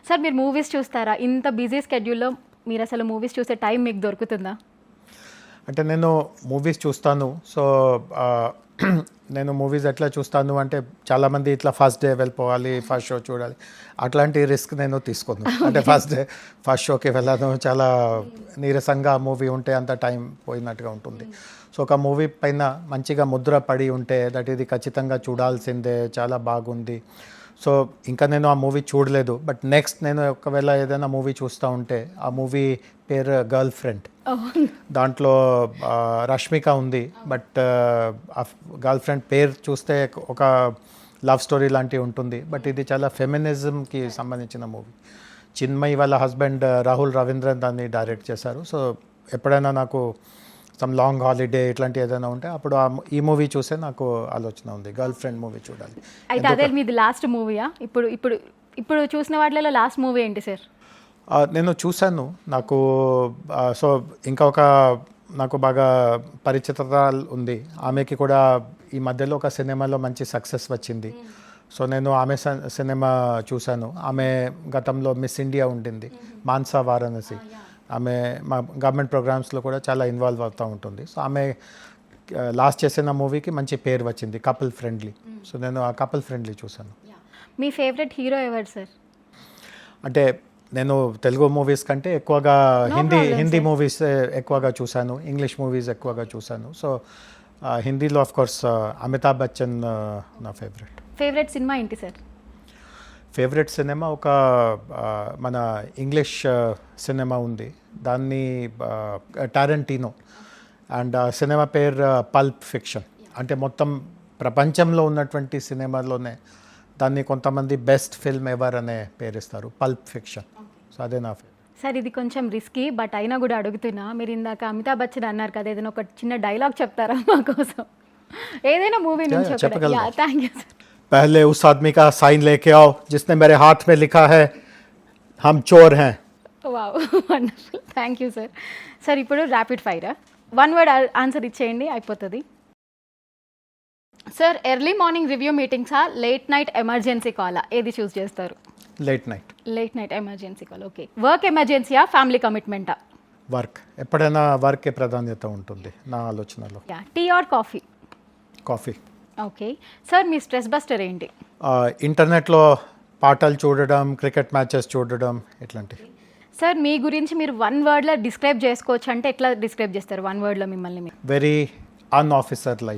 Sir మీరు movies చూస్తారా? ఇంత బిజీ స్కెడ్యూల్లో మీరు అసలు మూవీస్ చూసే టైం మీకు దొరుకుతుందా? అంటే నేను మూవీస్ చూస్తాను. సో నేను మూవీస్ ఎట్లా చూస్తాను అంటే చాలామంది ఇట్లా ఫస్ట్ డే వెళ్ళిపోవాలి, ఫస్ట్ షో చూడాలి, అట్లాంటి రిస్క్ నేను తీసుకోను. అంటే ఫస్ట్ షోకి వెళ్ళాను, చాలా నీరసంగా మూవీ ఉంటే అంత టైం పోయినట్టుగా ఉంటుంది. సో ఒక మూవీ పైన మంచిగా ముద్ర పడి ఉంటే దట్ ఇది ఖచ్చితంగా చూడాల్సిందే, చాలా బాగుంది. సో ఇంకా నేను ఆ మూవీ చూడలేదు, బట్ నెక్స్ట్ నేను ఒకవేళ ఏదైనా మూవీ చూస్తూ ఉంటే ఆ మూవీ పేరు గర్ల్ ఫ్రెండ్. దాంట్లో రష్మిక ఉంది, బట్ ఆ గర్ల్ ఫ్రెండ్ పేరు చూస్తే ఒక లవ్ స్టోరీ లాంటివి ఉంటుంది, బట్ ఇది చాలా ఫెమినిజంకి సంబంధించిన మూవీ. చిన్మయి వాళ్ళ హస్బెండ్ రాహుల్ రవీంద్రన్ దాన్ని డైరెక్ట్ చేశారు. సో ఎప్పుడైనా నాకు సమ్ లాంగ్ హాలిడే ఇట్లాంటి ఏదైనా ఉంటే అప్పుడు ఈ మూవీ చూసే నాకు ఆలోచన ఉంది, గర్ల్ ఫ్రెండ్ మూవీ చూడాలి. అయితే అదే మీది లాస్ట్ మూవీయా? ఇప్పుడు ఇప్పుడు ఇప్పుడు చూసిన వాటిలో లాస్ట్ మూవీ ఏంటి సార్? నేను చూశాను. నాకు సో ఇంకా ఒక నాకు బాగా పరిచితత ఉంది. ఆమెకి కూడా ఈ మధ్యలో ఒక సినిమాలో మంచి సక్సెస్ వచ్చింది. సో నేను ఆమె సినిమా చూశాను. ఆమె గతంలో మిస్ ఇండియా ఉండింది, మాన్సా వారణాసి. ఆమె మా గవర్నమెంట్ ప్రోగ్రామ్స్లో కూడా చాలా ఇన్వాల్వ్ అవుతూ ఉంటుంది. సో ఆమె లాస్ట్ చేసిన మూవీకి మంచి పేరు వచ్చింది, కపుల్ ఫ్రెండ్లీ. సో నేను ఆ కపుల్ ఫ్రెండ్లీ చూశాను. మీ ఫేవరెట్ హీరో ఎవరు సార్? అంటే నేను తెలుగు మూవీస్ కంటే ఎక్కువగా హిందీ మూవీస్ ఎక్కువగా చూశాను, ఇంగ్లీష్ మూవీస్ ఎక్కువగా చూశాను. సో హిందీలో ఆఫ్ కోర్స్ అమితాబ్ బచ్చన్ నా ఫేవరెట్ సినిమా ఏంటి సార్? ఫేవరెట్ సినిమా ఒక మన ఇంగ్లీష్ సినిమా ఉంది, దాన్ని టారెంటీనో, అండ్ సినిమా పేరు పల్ప్ ఫిక్షన్. అంటే మొత్తం ప్రపంచంలో ఉన్నటువంటి సినిమాల్లోనే దాన్ని కొంతమంది బెస్ట్ ఫిల్మ్ ఎవర్ అనే పేరు ఇస్తారు, పల్ప్ ఫిక్షన్. సో అదే నా ఫేవరెట్. సార్ ఇది కొంచెం రిస్కీ, బట్ అయినా కూడా అడుగుతున్నా. మీరు ఇందాక అమితాబ్ బచ్చన్ అన్నారు కదా, ఏదైనా ఒక చిన్న డైలాగ్ చెప్తారా మా కోసం? ఏదైనా మూవీ నుంచి? Thank you sir. पहले उस आदमी का साइन लेके आओ जिसने मेरे हाथ में लिखा है हम चोर हैं. Wow, wonderful, thank you sir. Sir rapid ర్యాపిడ్ ఫైరా, వన్ వర్డ్ ఆన్సర్ ఇచ్చేయండి, అయిపోతుంది. సార్ ఎర్లీ మార్నింగ్ రివ్యూ మీటింగ్సా, లేట్ నైట్ ఎమర్జెన్సీ కాలా, ఏది చూస్ చేస్తారు? Late night emergency call. Okay. Work ఎమర్జెన్సీయా, ఫ్యామిలీ కమిట్మెంటా? వర్క్. ఎప్పుడైనా వర్కే ప్రాధాన్యత ఉంటుంది నా ఆలోచనలో. Tea or coffee? Coffee. Okay. Sir మీ స్ట్రెస్ బస్టర్ ఏంటి? ఇంటర్నెట్లో పాటలు చూడడం, క్రికెట్ మ్యాచెస్ చూడడం, ఇట్లాంటివి. సార్ మీ గురించి మీరు వన్ వర్డ్లో డిస్క్రైబ్ చేసుకోవచ్చు అంటే ఎట్లా డిస్క్రైబ్ చేస్తారు వన్ వర్డ్లో మిమ్మల్ని? Very unofficer like.